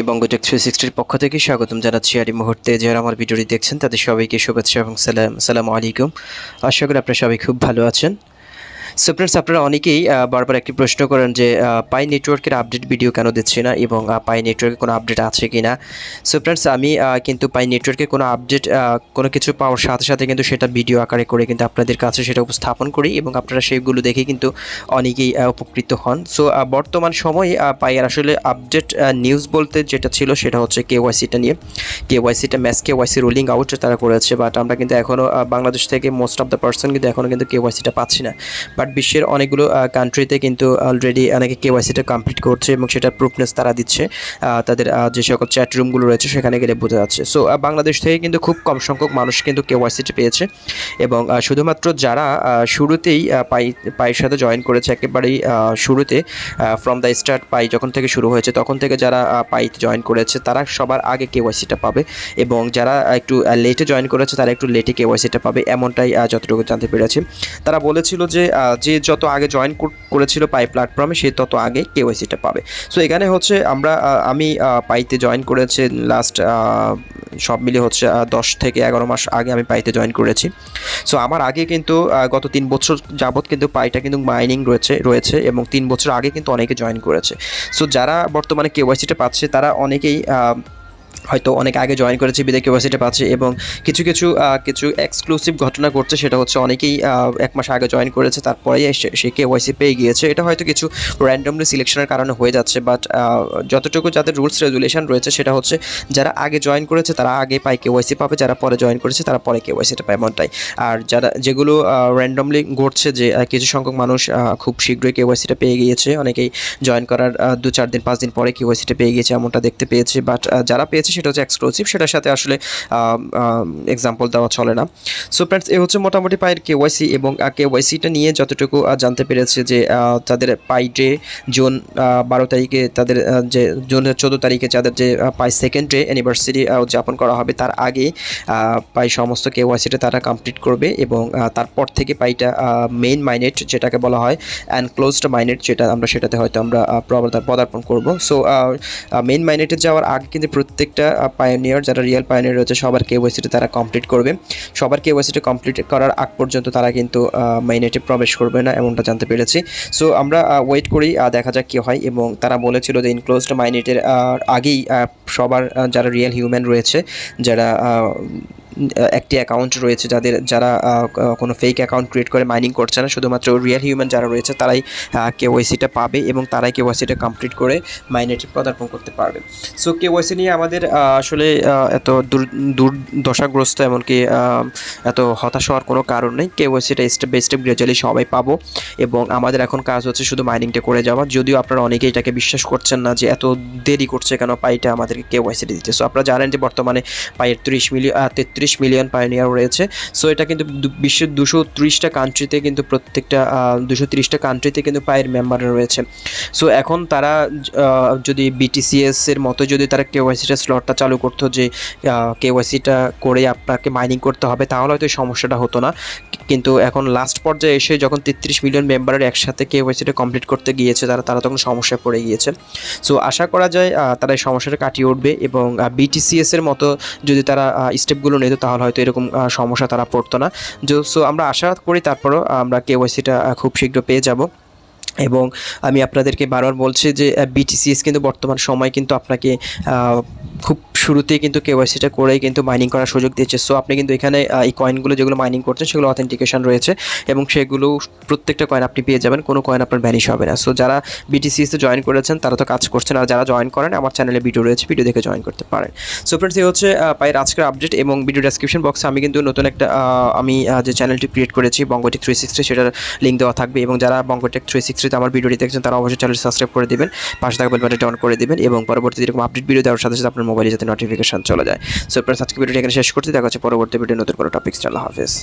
সবাইকে বঙ্গটেক 360 পক্ষ থেকে স্বাগতম জানাচ্ছি। আর এই মুহূর্তে যারা আমার ভিডিওটি দেখছেন তাদের সবাইকে শুভেচ্ছা এবং আসসালামু আলাইকুম। আশা করি আপনারা সবাই খুব ভালো আছেন। সো ফ্রেন্ডস, আপনারা অনেকেই বারবার একটি প্রশ্ন করেন যে পাই নেটওয়ার্কের আপডেট ভিডিও কেন দিচ্ছে না এবং পাই নেটওয়ার্কে কোনো আপডেট আছে কি না। সো ফ্রেন্ডস, আমি কিন্তু পাই নেটওয়ার্কে কোনো আপডেট কোনো কিছু পাওয়ার সাথে সাথে কিন্তু সেটা ভিডিও আকারে করে কিন্তু আপনাদের কাছে সেটা উপস্থাপন করি এবং আপনারা সেইগুলো দেখে কিন্তু অনেকেই উপকৃত হন। সো বর্তমান সময়ে পাইয়ের আসলে আপডেট নিউজ বলতে যেটা ছিল সেটা হচ্ছে কেওয়াইসিটা নিয়ে। কেওয়াইসিটা ম্যাস কেওয়াইসি রোলিং আউট তারা করেছে, বাট আমরা কিন্তু এখনও বাংলাদেশ থেকে মোস্ট অফ দ্য পার্সন কিন্তু এখনও কিন্তু কেওয়াইসিটা পাচ্ছি না। বাট বিশ্বের অনেকগুলো কান্ট্রিতে কিন্তু অলরেডি অনেকে কেওয়াইসিটা কমপ্লিট করছে এবং সেটা প্রুফনেস তারা দিচ্ছে তাদের যে সকল চ্যাট রুমগুলো রয়েছে সেখানে গেলে বোঝা যাচ্ছে। সো বাংলাদেশ থেকে কিন্তু খুব কম সংখ্যক মানুষ কিন্তু কেওয়াইসিটা পেয়েছে এবং শুধুমাত্র যারা শুরুতেই পাইয়ের সাথে জয়েন করেছে, একেবারেই শুরুতে ফ্রম দ্য স্টার্ট পাই যখন থেকে শুরু হয়েছে তখন থেকে যারা পাইতে জয়েন করেছে তারা সবার আগে কেওয়াইসিটা পাবে এবং যারা একটু লেটে জয়েন করেছে তারা একটু লেটে কেওয়াইসিটা পাবে, এমনটাই যতটুকু জানতে পেরেছি। তারা বলেছিল যে যে যত আগে জয়েন করেছিল পাই প্ল্যাটফর্মে সে তত আগে কেওয়াইসিটা পাবে। সো এখানে হচ্ছে আমি পাইতে জয়েন করেছি লাস্ট সব মিলে হচ্ছে 10 থেকে 11 মাস আগে আমি পাইতে জয়েন করেছি। সো আমার আগে কিন্তু গত 3 বছর যাবত কিন্তু পাইটা কিন্তু মাইনিং রয়েছে এবং 3 বছর আগে কিন্তু অনেকে জয়েন করেছে। সো যারা বর্তমানে কেওয়াইসিটা পাচ্ছে তারা অনেকেই হয়তো অনেক আগে জয়েন করেছে বিদায় কেওয়াইসিটা পাচ্ছে এবং কিছু এক্সক্লুসিভ ঘটনা ঘটছে, সেটা হচ্ছে অনেকেই 1 মাস আগে জয়েন করেছে তারপরেই সে কেওয়াইসি পেয়ে গিয়েছে। এটা হয়তো কিছু র্যান্ডমলি সিলেকশনের কারণে হয়ে যাচ্ছে, বাট যতটুকু যাদের রুলস রেগুলেশন রয়েছে সেটা হচ্ছে যারা আগে জয়েন করেছে তারা আগে পায় কেওয়াইসি পাবে, যারা পরে জয়েন করেছে তারা পরে কেওয়াইসিটা পায়, এমনটাই। আর যেগুলো র্যান্ডমলি ঘটছে যে কিছু সংখ্যক মানুষ খুব শীঘ্রই কেওয়াইসিটা পেয়ে গিয়েছে, অনেকেই জয়েন করার 2-4 দিন 5 দিন পরে কেওয়াইসিটা পেয়ে গিয়েছে, এমনটা দেখতে পেয়েছি। বাট যারা পেয়েছে সেটা হচ্ছে এক্সক্লুসিভ, সেটার সাথে আসলে এক্সাম্পল দেওয়া চলে না। সো ফ্রেন্ডস, এ হচ্ছে মোটামুটি পাইয়ের কেওয়াইসি এবং কেওয়াইসিটা নিয়ে যতটুকু জানতে পেরেছে যে তাদের পাই ডে জুন 12 তারিখে, তাদের যে জুনের 14 তারিখে যাদের যে পাই সেকেন্ড ডে অ্যানিভার্সারি উদযাপন করা হবে তার আগে পাই সমস্ত কেওয়াইসিটা তারা কমপ্লিট করবে এবং তারপর থেকে পাইটা মেইন মাইনেট যেটাকে বলা হয় এনক্লোজড মাইনেট, সেটাতে হয়তো আমরা পদার্পণ করব। সো মেইন মাইনেটে যাওয়ার আগে কিন্তু প্রত্যেকটা পায়োনিয়ার যারা রিয়েল পায়োনিয়ার রয়েছে সবার কেওয়াইসিটা তারা কমপ্লিট করবে। সবার কেওয়াইসিটা কমপ্লিট করার আগ পর্যন্ত তারা কিন্তু মাইনেটে প্রবেশ করবে না, এমনটা জানতে পেরেছি। সো আমরা ওয়েট করি, দেখা যাক কী হয়। এবং তারা বলেছিল যে ইনক্লোজড মাইনেটের আগেই সবার যারা রিয়েল হিউম্যান রয়েছে, যারা একটি অ্যাকাউন্ট রয়েছে, যারা কোনো ফেক অ্যাকাউন্ট ক্রিয়েট করে মাইনিং করছে না, শুধুমাত্র রিয়েল হিউম্যান যারা রয়েছে তারাই কেওয়াইসিটা পাবে এবং তারাই কেওয়াইসিটা কমপ্লিট করে মাইনেটে পদার্পণ করতে পারবে। সো কেওয়াইসি নিয়ে আমাদের আসলে এত দুর্দশাগ্রস্ত এমনকি এত হতাশ হওয়ার কোনো কারণ নেই। কেওয়াইসিটা স্টেপ বাই স্টেপ গ্রাজুয়ালি সবাই পাবো এবং আমাদের এখন কাজ হচ্ছে শুধু মাইনিংটা করে যাওয়া। যদিও আপনারা অনেকেই এটাকে বিশ্বাস করছেন না যে এত দেরি করছে কেন পাইটা আমাদেরকে কেওয়াইসিটা দিতে। সো আপনারা জানেন যে বর্তমানে পাইয়ের 33 মিলিয়ন পায়োনিয়ার রয়েছে। সো এটা কিন্তু বিশ্বের 230টা কান্ট্রিতে কিন্তু প্রত্যেকটা 230টা কান্ট্রিতে কিন্তু পাইয়ের মেম্বাররা রয়েছে। সো এখন তারা যদি বিটিসিএস এর মতো যদি তারা কেওয়াইসিটা স্লটটা চালু করতো যে কেওয়াইসিটা করে আপনাকে মাইনিং করতে হবে, তাহলে হয়তো এই সমস্যাটা হতো না। কিন্তু এখন লাস্ট পর্যায়ে এসে যখন 33 মিলিয়ন মেম্বারের একসাথে কেওয়াইসিটা কমপ্লিট করতে গিয়েছে তারা তখন সমস্যায় পড়ে গিয়েছে। সো আশা করা যায় তারা এই সমস্যাটা কাটিয়ে উঠবে এবং বিটিসিএস এর মতো যদি তারা স্টেপগুলো নিত তাহলে হয়তো এরকম সমস্যা তারা পড়তো না। সো আমরা আশা করি তারপরও আমরা কেওয়াইসিটা খুব শীঘ্র পেয়ে যাব। এবং আমি আপনাদেরকে বারবার বলছি যে বিটিসিএস কিন্তু বর্তমান সময় কিন্তু আপনাকে খুব শুরুতেই কিন্তু কেওয়াইসিটা করেই কিন্তু মাইনিং করার সুযোগ দিয়েছে। সো আপনি কিন্তু এখানে এই কয়েনগুলো যেগুলো মাইনিং করছেন সেগুলো অথেন্টিকেশন রয়েছে এবং সেগুলো প্রত্যেকটা কয়েন আপনি পেয়ে যাবেন, কোনো কয়েন আপনার ভ্যানিশ হবে না। সো যারা বিটিসিএসে জয়েন করেছেন তারা তো কাজ করছেন, আর যারা জয়েন করেন আমার চ্যানেলে ভিডিও রয়েছে, ভিডিও দেখে জয়েন করতে পারেন। সো ফ্রেন্ডস, এই হচ্ছে পাইয়ের আজকের আপডেট এবং ভিডিও ডেসক্রিপশন বক্সে আমি কিন্তু নতুন একটা আমি যে চ্যানেলটি ক্রিয়েট করেছি বঙ্গটেক 360 সেটার লিঙ্ক দেওয়া থাকবে এবং যারা বঙ্গটেক 360 আমার ভিডিওটি দেখছেন তারা অবশ্যই চ্যানেল সাবস্ক্রাইব করে দেবেন, পাশে থাকা বেল বাটনটি অন করে দেবেন এবং পরবর্তীতে এরকম আপডেট ভিডিও দেওয়ার সাথে সাথে আপনার মোবাইলে যাতে নোটিফিকেশন চলে যায়। সো ফ্রেন্ডস, আজকে ভিডিওটি এখানে শেষ করতে, দেখা হচ্ছে পরবর্তী ভিডিও নতুন কোনো টপিক। আল্লাহ হাফেজ।